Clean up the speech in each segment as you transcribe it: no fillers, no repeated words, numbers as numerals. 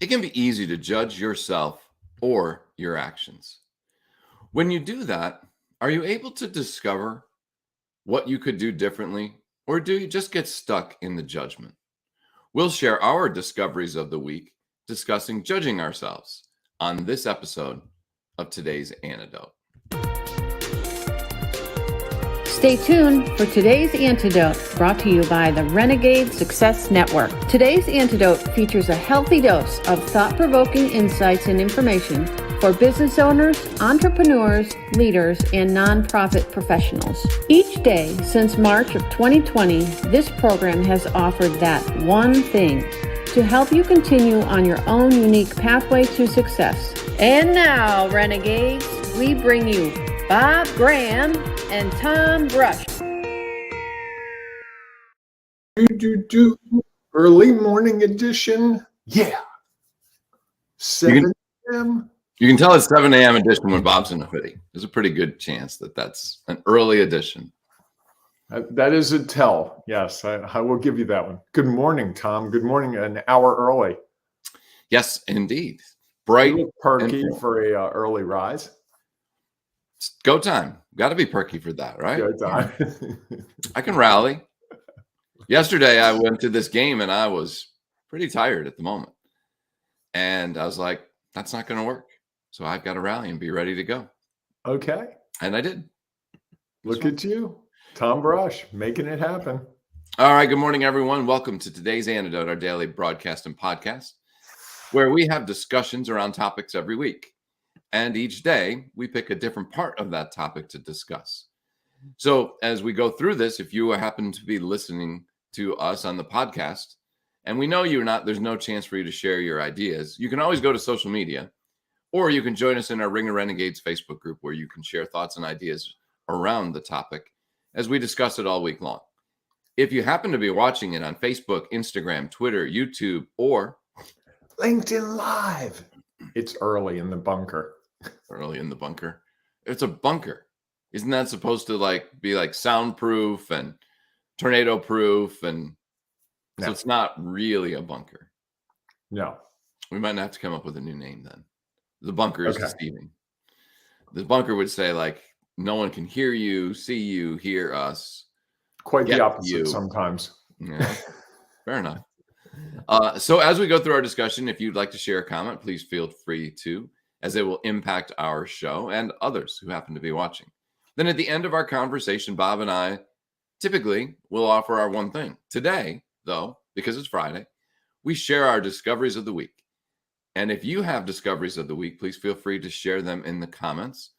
It can be easy to judge yourself or your actions. When you do that, are you able to discover what you could do differently, or do you just get stuck in the judgment? We'll share our discoveries of the week discussing judging ourselves on this episode of today's Antidote. Stay tuned for today's Antidote, brought to you by the Renegade Success Network. Today's Antidote features a healthy dose of thought-provoking insights and information for business owners, entrepreneurs, leaders, and nonprofit professionals. Each day since March of 2020, this program has offered that one thing to help you continue on your own unique pathway to success. And now, Renegades, we bring you Bob Graham and Tom Brush. Early morning edition. Yeah. 7 a.m. You can tell it's 7 a.m. edition when Bob's in a hoodie. There's a pretty good chance that that's an early edition. That is a tell. Yes, I will give you that one. Good morning, Tom. Good morning. An hour early. Yes, indeed. Bright. Perky for a early rise. It's go time. Got to be perky for that, right? Go time. I can rally. Yesterday, I went to this game and I was pretty tired at the moment. And I was like, that's not going to work. So I've got to rally and be ready to go. Okay. And I did. Look at you. Tom Brush, making it happen. All right. Good morning, everyone. Welcome to today's Antidote, our daily broadcast and podcast, where we have discussions around topics every week. And each day, we pick a different part of that topic to discuss. So as we go through this, if you happen to be listening to us on the podcast, and we know you're not, there's no chance for you to share your ideas, you can always go to social media, or you can join us in our Ring of Renegades Facebook group, where you can share thoughts and ideas around the topic as we discuss it all week long. If you happen to be watching it on Facebook, Instagram, Twitter, YouTube, or LinkedIn Live, it's early in the bunker. Early in the bunker. It's a bunker. Isn't that supposed to be soundproof and tornado proof? And no. So it's not really a bunker. No. We might have to come up with a new name then. The bunker is deceiving. The bunker would say no one can hear you, see you, hear us. Quite the opposite sometimes. Yeah. Fair enough. So as we go through our discussion, if you'd like to share a comment, please feel free to, as it will impact our show and others who happen to be watching. Then at the end of our conversation, Bob and I typically will offer our one thing. Today, though, because it's Friday, we share our discoveries of the week. And if you have discoveries of the week, please feel free to share them in the comments.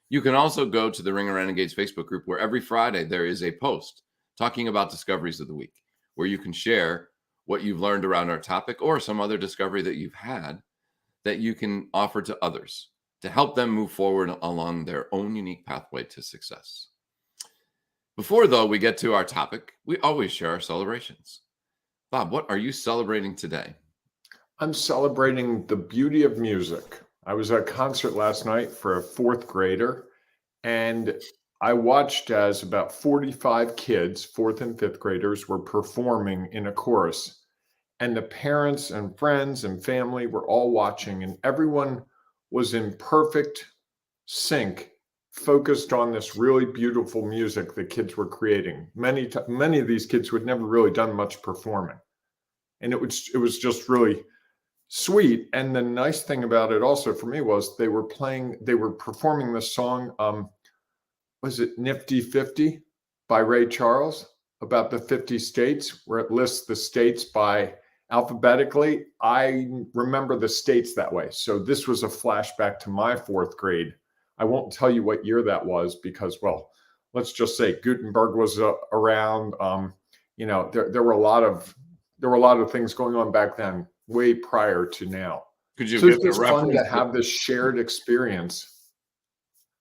You can also go to the Ring of Renegades Facebook group, where every Friday there is a post talking about discoveries of the week, where you can share what you've learned around our topic or some other discovery that you've had that you can offer to others to help them move forward along their own unique pathway to success. Before, though, we get to our topic, we always share our celebrations. Bob, what are you celebrating today? I'm celebrating the beauty of music. I was at a concert last night for a fourth grader, and I watched as about 45 kids, fourth and fifth graders, were performing in a chorus. And the parents and friends and family were all watching, and everyone was in perfect sync, focused on this really beautiful music the kids were creating. Many of these kids who had never really done much performing. And it was just really sweet. And the nice thing about it also for me was they were performing the song, was it Nifty 50 by Ray Charles, about the 50 states, where it lists the states by alphabetically. I remember the states that way. So this was a flashback to my fourth grade. I won't tell you what year that was because, well, let's just say Gutenberg was around. There were a lot of things going on back then, way prior to now. Could you so give it's just a fun reference to have this shared experience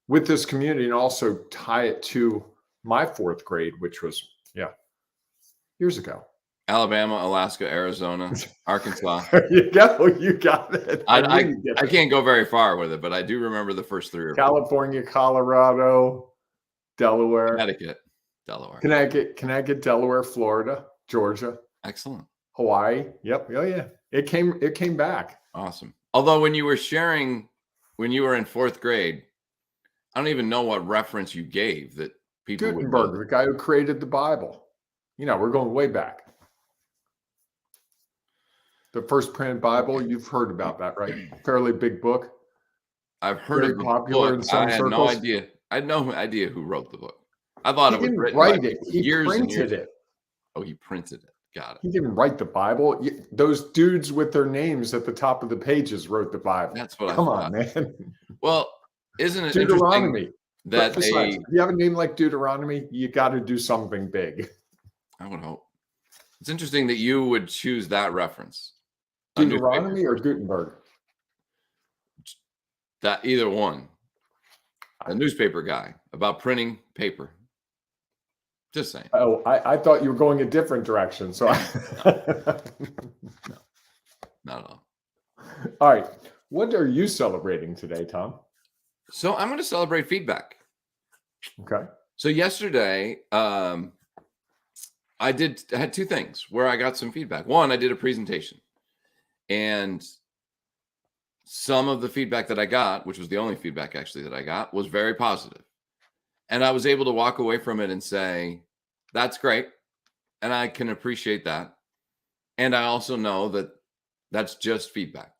with this community and also tie it to my fourth grade, which was, years ago. Alabama, Alaska, Arizona, Arkansas. You got it. I can't go very far with it, but I do remember the first three. California, Colorado, Delaware. Connecticut, Delaware. Connecticut, Delaware, Florida, Georgia. Excellent. Hawaii. Yep. Oh, yeah. It came back. Awesome. Although when you were sharing, when you were in fourth grade, I don't even know what reference you gave that people would Gutenberg, know. the guy who created the Bible. We're going way back. The first printed Bible, you've heard about that, right? Fairly big book. I've heard Very of the popular book. in some I had no circles. idea. I had no idea who wrote the book. I thought He it was didn't written by write it. people He years and years printed ago. it. Oh, he printed it. Got He it. didn't write the Bible. Those dudes with their names at the top of the pages wrote the Bible. That's what I Come thought. on, man. Well, isn't it Deuteronomy. interesting that Besides, if you have a name like Deuteronomy, you got to do something big. I would hope. It's interesting that you would choose that reference. A newspaper Deuteronomy or person. Gutenberg? That either one. A newspaper guy about printing paper. Just saying. Oh, I thought you were going a different direction. So, Not at all. All right. What are you celebrating today, Tom? So I'm going to celebrate feedback. Okay. So yesterday, I had two things where I got some feedback. One, I did a presentation, and some of the feedback that I got, which was the only feedback actually that I got, was very positive. And I was able to walk away from it and say, that's great. And I can appreciate that. And I also know that that's just feedback.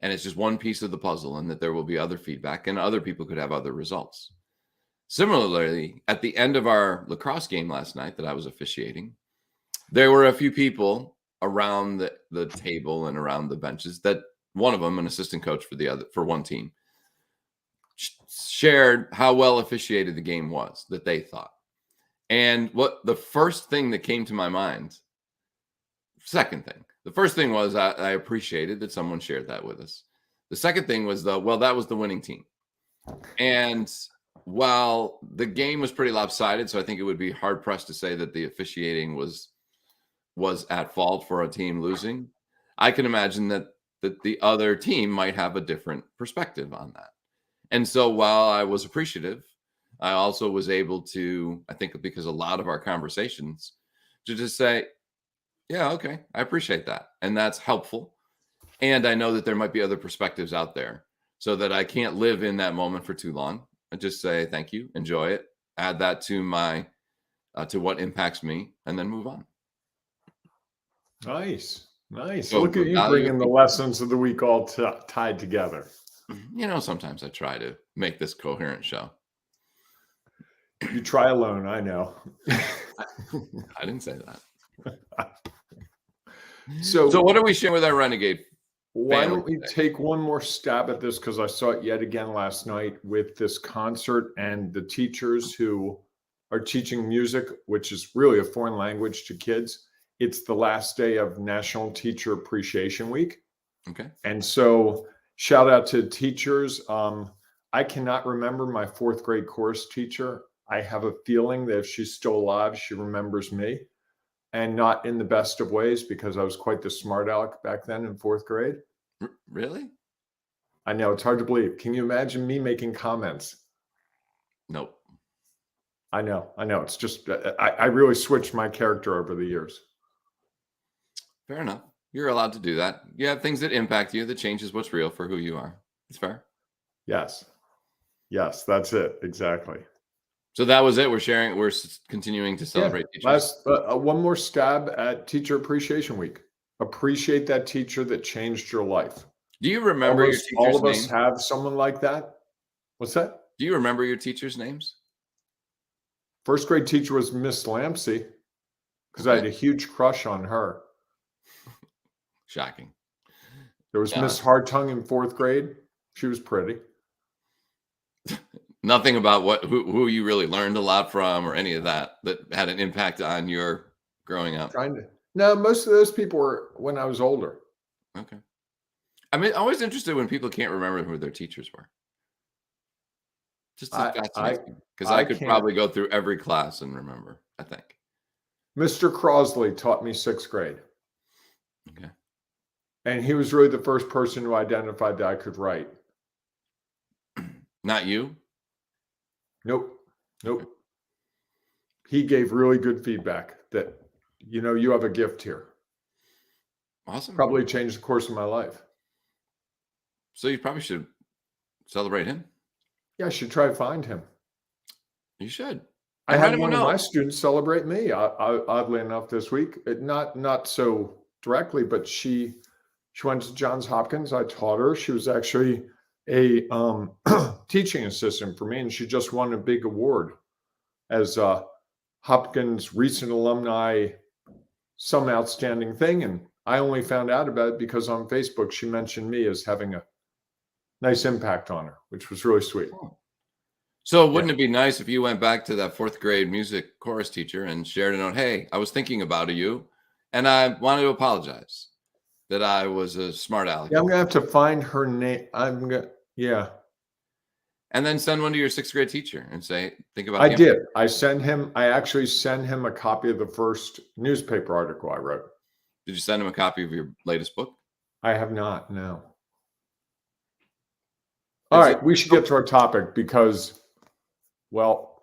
And it's just one piece of the puzzle, and that there will be other feedback and other people could have other results. Similarly, at the end of our lacrosse game last night that I was officiating, there were a few people around the table and around the benches that one of them, an assistant coach for one team, shared how well officiated the game was that they thought. And what the first thing that came to my mind, second thing, the first thing was I appreciated that someone shared that with us. The second thing was that was the winning team. And while the game was pretty lopsided, so I think it would be hard pressed to say that the officiating was at fault for a team losing, I can imagine that the other team might have a different perspective on that. And so while I was appreciative, I also was able to, I think because a lot of our conversations, to just say, yeah, okay, I appreciate that. And that's helpful. And I know that there might be other perspectives out there, so that I can't live in that moment for too long. I just say, thank you, enjoy it, add that to my, to what impacts me, and then move on. Nice. So Look at you bringing the lessons of the week all tied together. Sometimes I try to make this coherent show. You try alone, I know. I didn't say that. So what are we sharing with our Renegade? Why don't we take one more stab at this, because I saw it yet again last night with this concert and the teachers who are teaching music, which is really a foreign language to kids. It's the last day of National Teacher Appreciation Week. Okay. And so shout out to teachers. I cannot remember my fourth grade chorus teacher. I have a feeling that if she's still alive, she remembers me, and not in the best of ways, because I was quite the smart aleck back then in fourth grade. Really? I know, it's hard to believe. Can you imagine me making comments? Nope. I know. It's just, I really switched my character over the years. Fair enough. You're allowed to do that. You have things that impact you, that changes what's real for who you are. It's fair. Yes, that's it. Exactly. So that was it. We're continuing to celebrate teachers. One more stab at Teacher Appreciation Week. Appreciate that teacher that changed your life. Do you remember your teacher's all of name? us have someone like that. What's that? Do you remember your teachers' names? First grade teacher was Miss Lampsey, because I had a huge crush on her. Shocking. There was Miss Hardtongue in fourth grade. She was pretty. Nothing about who you really learned a lot from or any of that had an impact on your growing up. No, most of those people were when I was older. Okay. I mean, I'm always interested when people can't remember who their teachers were. Just fascinates me, because I could probably go through every class and remember, I think. Mr. Crosley taught me sixth grade. Okay. And he was really the first person who identified that I could write. Not you? Nope. He gave really good feedback that, you have a gift here. Awesome. Probably changed the course of my life. So you probably should celebrate him. Yeah, I should try to find him. You should. I And write had him a one of my note. students celebrate me, oddly enough, this week. Not so directly, but she went to Johns Hopkins. I taught her. She was actually a teaching assistant for me, and she just won a big award as Hopkins recent alumni, some outstanding thing. And I only found out about it because on Facebook she mentioned me as having a nice impact on her, which was really sweet. So wouldn't it be nice if you went back to that 4th grade music chorus teacher and shared a note? Hey, I was thinking about you, and I wanted to apologize that I was a smart aleck. Yeah, I'm gonna have to find her name. Yeah. And then send one to your 6th grade teacher and say, think about I him. did. I actually sent him a copy of the first newspaper article I wrote. Did you send him a copy of your latest book? I have not, no. All right, we should get to our topic because, well.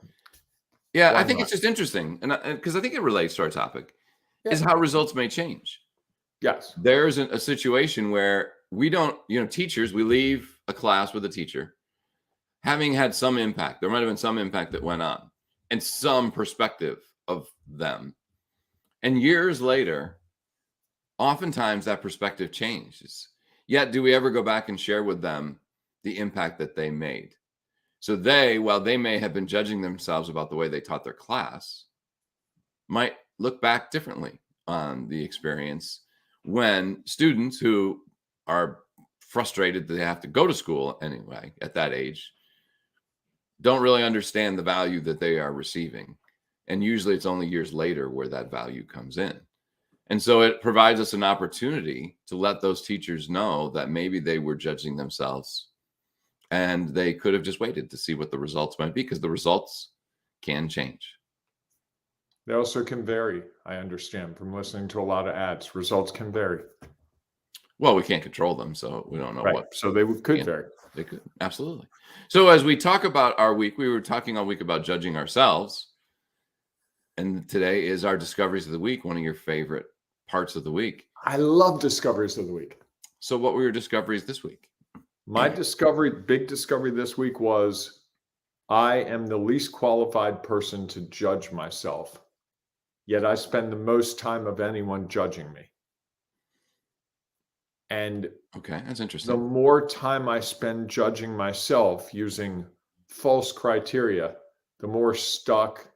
Yeah, I think it's just interesting. And because I think it relates to our topic, is how results may change. Yes. There's a situation where we don't, teachers, we leave a class with a teacher having had some impact. There might have been some impact that went on and some perspective of them. And years later, oftentimes that perspective changes. Yet, do we ever go back and share with them the impact that they made? So while they may have been judging themselves about the way they taught their class, might look back differently on the experience when students who are frustrated that they have to go to school anyway at that age don't really understand the value that they are receiving. And usually it's only years later where that value comes in. And so it provides us an opportunity to let those teachers know that maybe they were judging themselves and they could have just waited to see what the results might be, because the results can change. They also can vary. I understand from listening to a lot of ads. Results can vary. Well, we can't control them, so we don't know what. So they could vary. They could, absolutely. So as we talk about our week, we were talking all week about judging ourselves. And today is our discoveries of the week, one of your favorite parts of the week. I love discoveries of the week. So what were your discoveries this week? My big discovery this week was I am the least qualified person to judge myself, yet I spend the most time of anyone judging me. And okay, that's interesting. The more time I spend judging myself using false criteria, the more stuck,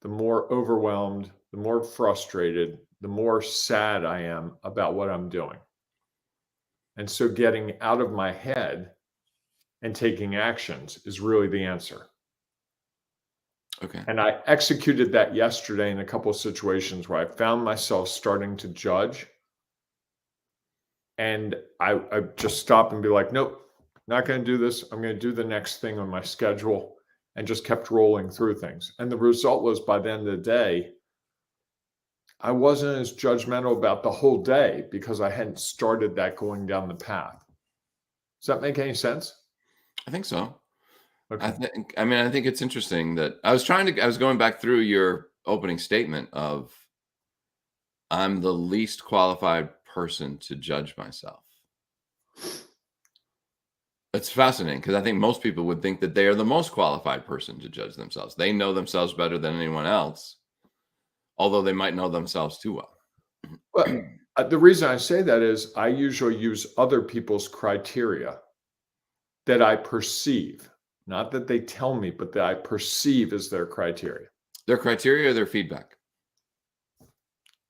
the more overwhelmed, the more frustrated, the more sad I am about what I'm doing. And so getting out of my head and taking actions is really the answer. Okay. And I executed that yesterday in a couple of situations where I found myself starting to judge. And I just stop and be like, nope, not going to do this. I'm going to do the next thing on my schedule, and just kept rolling through things. And the result was, by the end of the day, I wasn't as judgmental about the whole day because I hadn't started that going down the path. Does that make any sense? I think so. Okay. I think it's interesting that I was going back through your opening statement of I'm the least qualified person to judge myself. It's fascinating because I think most people would think that they are the most qualified person to judge themselves. They know themselves better than anyone else, although they might know themselves too well. Well, the reason I say that is I usually use other people's criteria that I perceive, not that they tell me, but that I perceive as their criteria. Their criteria or their feedback?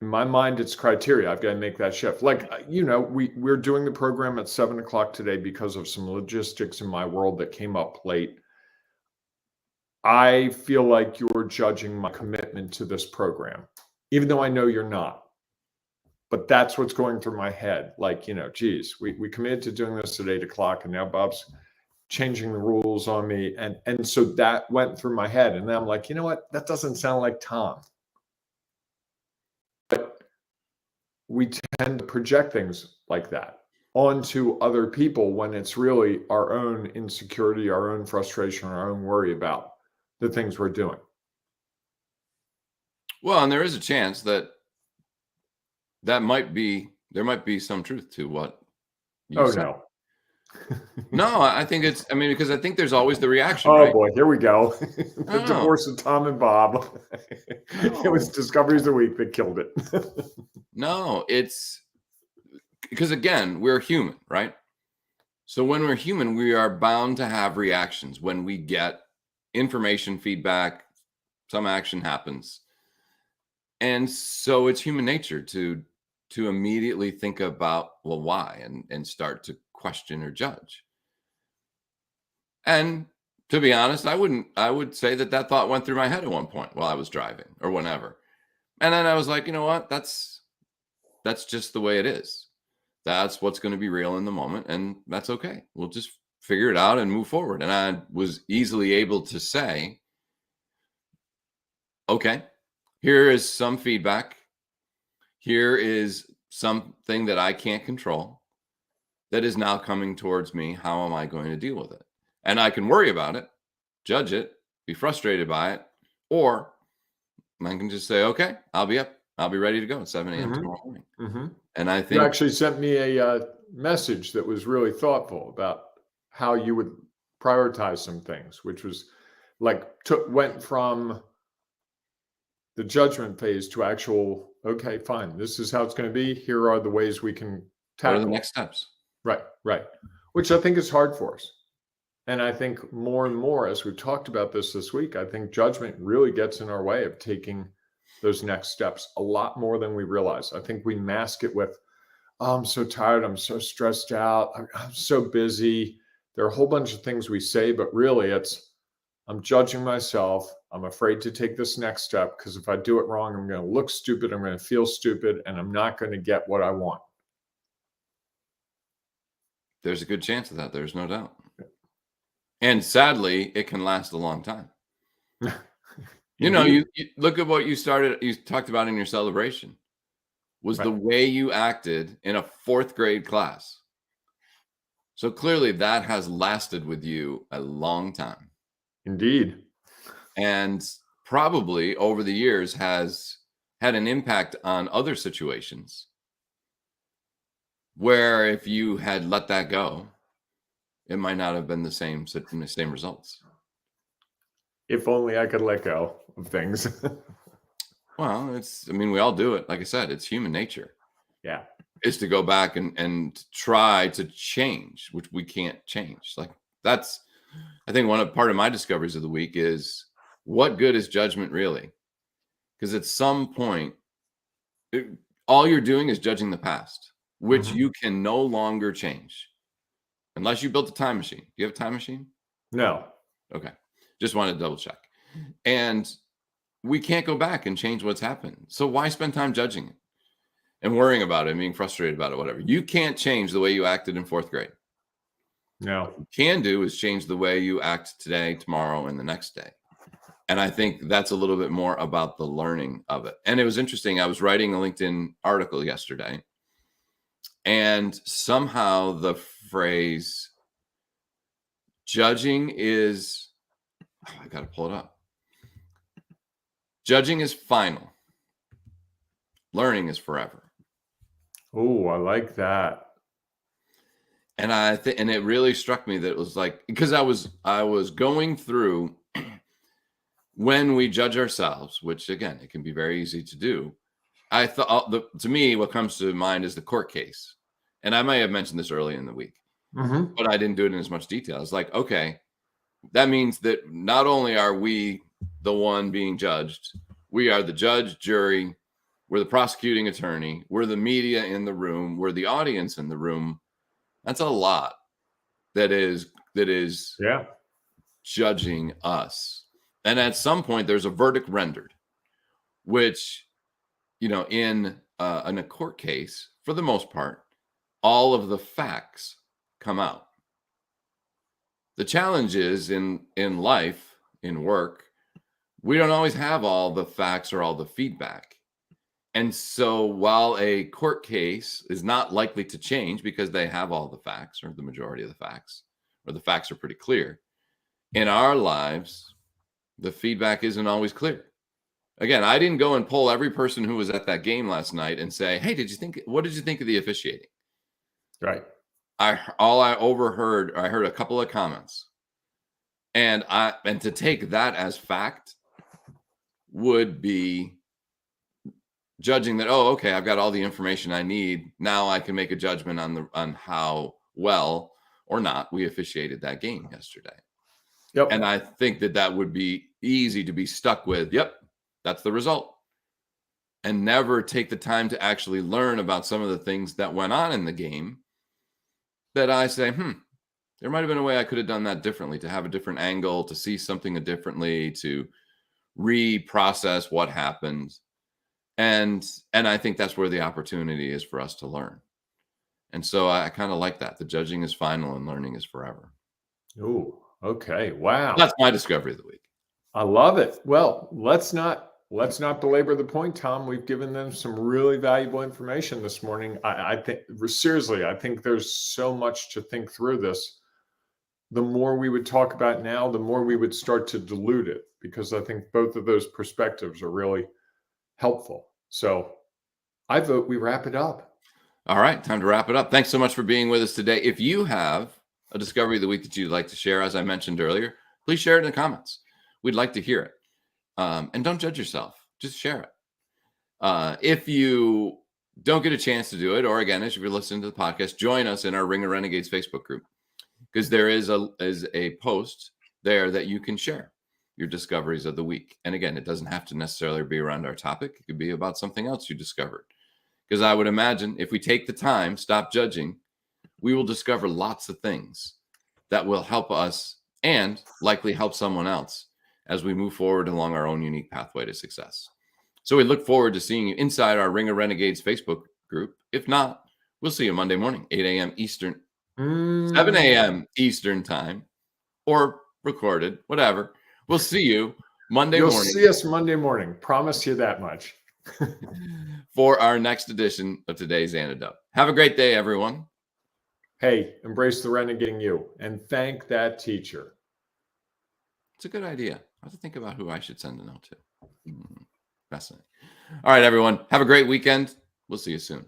In my mind, it's criteria. I've got to make that shift. Like, we're doing the program at 7:00 today because of some logistics in my world that came up late. I feel like you're judging my commitment to this program, even though I know you're not. But that's what's going through my head. Like, geez, we committed to doing this at 8:00, and now Bob's changing the rules on me. And so that went through my head. And then I'm like, you know what? That doesn't sound like Tom. But we tend to project things like that onto other people when it's really our own insecurity, our own frustration, our own worry about the things we're doing. Well, and there is a chance that might be there might be some truth to what you Oh, said. no. No, I think it's, I mean, because I think there's always the reaction, Oh, right? boy. Here we go. The No, divorce of Tom and Bob. It was no, Discoveries of the Week that killed it. no, it's because, again, we're human, right? So when we're human, we are bound to have reactions when we get information, feedback, some action happens. And so it's human nature to immediately think about, well, why, and start to question or judge. And to be honest, I would say that thought went through my head at one point while I was driving or whenever. And then I was like, you know what? That's just the way it is. That's what's going to be real in the moment, and that's okay. We'll just figure it out and move forward. And I was easily able to say, okay, here is some feedback. Here is something that I can't control that is now coming towards me. How am I going to deal with it? And I can worry about it, judge it, be frustrated by it, or I can just say, okay, I'll be up. I'll be ready to go at 7 a.m. Mhm. tomorrow morning. Mhm. And I You think actually sent me a message that was really thoughtful about how you would prioritize some things, which was like went from the judgment phase to actual, okay, fine, this is how it's going to be. Here are the ways we can what are the tackle it. next steps? Right, right. Which I think is hard for us. And I think more and more, as we've talked about this week, I think judgment really gets in our way of taking those next steps a lot more than we realize. I think we mask it with, oh, I'm so tired. I'm so stressed out. I'm so busy. There are a whole bunch of things we say, but really it's, I'm judging myself. I'm afraid to take this next step because if I do it wrong, I'm going to look stupid. I'm going to feel stupid and I'm not going to get what I want. There's a good chance of that. There's no doubt. And sadly, it can last a long time. You know, you look at what you talked about in your celebration was the Right. way you acted in a 4th grade class. So clearly that has lasted with you a long time. Indeed. And probably over the years has had an impact on other situations where if you had let that go, it might not have been the same results. If only I could let go of things. Well, I mean, we all do it. Like I said, it's human nature. Yeah. Is to go back and try to change, which we can't change. Like that's, I think part of my discoveries of the week is what good is judgment really? Because at some point, all you're doing is judging the past, which you can no longer change unless you built a time machine. Do you have a time machine? No. Okay. Just wanted to double check. And we can't go back and change what's happened. So why spend time judging it and worrying about it and being frustrated about it, whatever? You can't change the way you acted in 4th grade. No. What you can do is change the way you act today, tomorrow, and the next day. And I think that's a little bit more about the learning of it. And it was interesting. I was writing a LinkedIn article yesterday, and somehow the phrase judging is, I got to pull it up. Judging is final. Learning is forever. Oh, I like that. And and it really struck me that it was like, because I was going through when we judge ourselves, which again, it can be very easy to do. I thought to me, what comes to mind is the court case. And I may have mentioned this early in the week, but I didn't do it in as much detail. It's like, okay, that means that not only are we the one being judged, we are the judge, jury, we're the prosecuting attorney, we're the media in the room, we're the audience in the room. That's a lot that is Yeah. judging us. And at some point, there's a verdict rendered, which, you know, in a court case, for the most part, all of the facts come out. The challenge is in life, in work, we don't always have all the facts or all the feedback. And so while a court case is not likely to change because they have all the facts or the majority of the facts, or the facts are pretty clear, in our lives, the feedback isn't always clear. Again, I didn't go and poll every person who was at that game last night and say, "Hey, what did you think of the officiating?" Right. I heard a couple of comments, and to take that as fact would be judging that, oh, okay, I've got all the information I need. Now I can make a judgment on how well or not we officiated that game yesterday. Yep. And I think that would be easy to be stuck with. Yep, that's the result. And never take the time to actually learn about some of the things that went on in the game that I say, there might have been a way I could have done that differently, to have a different angle, to see something differently, to reprocess what happened. And I think that's where the opportunity is for us to learn. And so I kind of like that. The judging is final and learning is forever. Oh, okay. Wow. That's my discovery of the week. I love it. Well, let's not belabor the point, Tom. We've given them some really valuable information this morning. I think, seriously, I think there's so much to think through this. The more we would talk about now, the more we would start to dilute it, because I think both of those perspectives are really helpful. So I vote we wrap it up. All right, time to wrap it up. Thanks so much for being with us today. If you have a discovery of the week that you'd like to share, as I mentioned earlier, please share it in the comments. We'd like to hear it. And don't judge yourself. Just share it. If you don't get a chance to do it, or again, as you're listening to the podcast, join us in our Ring of Renegades Facebook group, because there is a post there that you can share your discoveries of the week. And again, it doesn't have to necessarily be around our topic. It could be about something else you discovered. Because I would imagine if we take the time, stop judging, we will discover lots of things that will help us and likely help someone else as we move forward along our own unique pathway to success. So we look forward to seeing you inside our Ring of Renegades Facebook group. If not, we'll see you Monday morning, 8 a.m. Eastern, 7 a.m. Eastern time, or recorded, whatever. We'll see you Monday morning. You'll see us Monday morning. Promise you that much. For our next edition of today's Antidote. Have a great day, everyone. Hey, embrace the renegading you and thank that teacher. It's a good idea. I have to think about who I should send a note to. Fascinating. All right, everyone. Have a great weekend. We'll see you soon.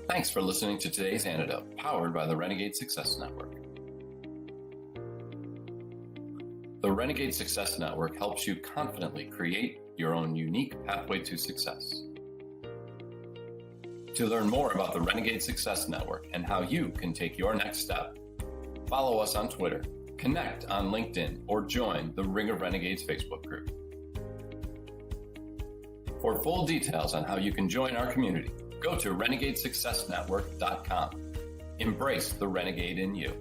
Thanks for listening to today's Antidote, powered by the Renegade Success Network. The Renegade Success Network helps you confidently create your own unique pathway to success. To learn more about the Renegade Success Network and how you can take your next step, follow us on Twitter, connect on LinkedIn, or join the Ring of Renegades Facebook group. For full details on how you can join our community, go to renegadesuccessnetwork.com. Embrace the renegade in you.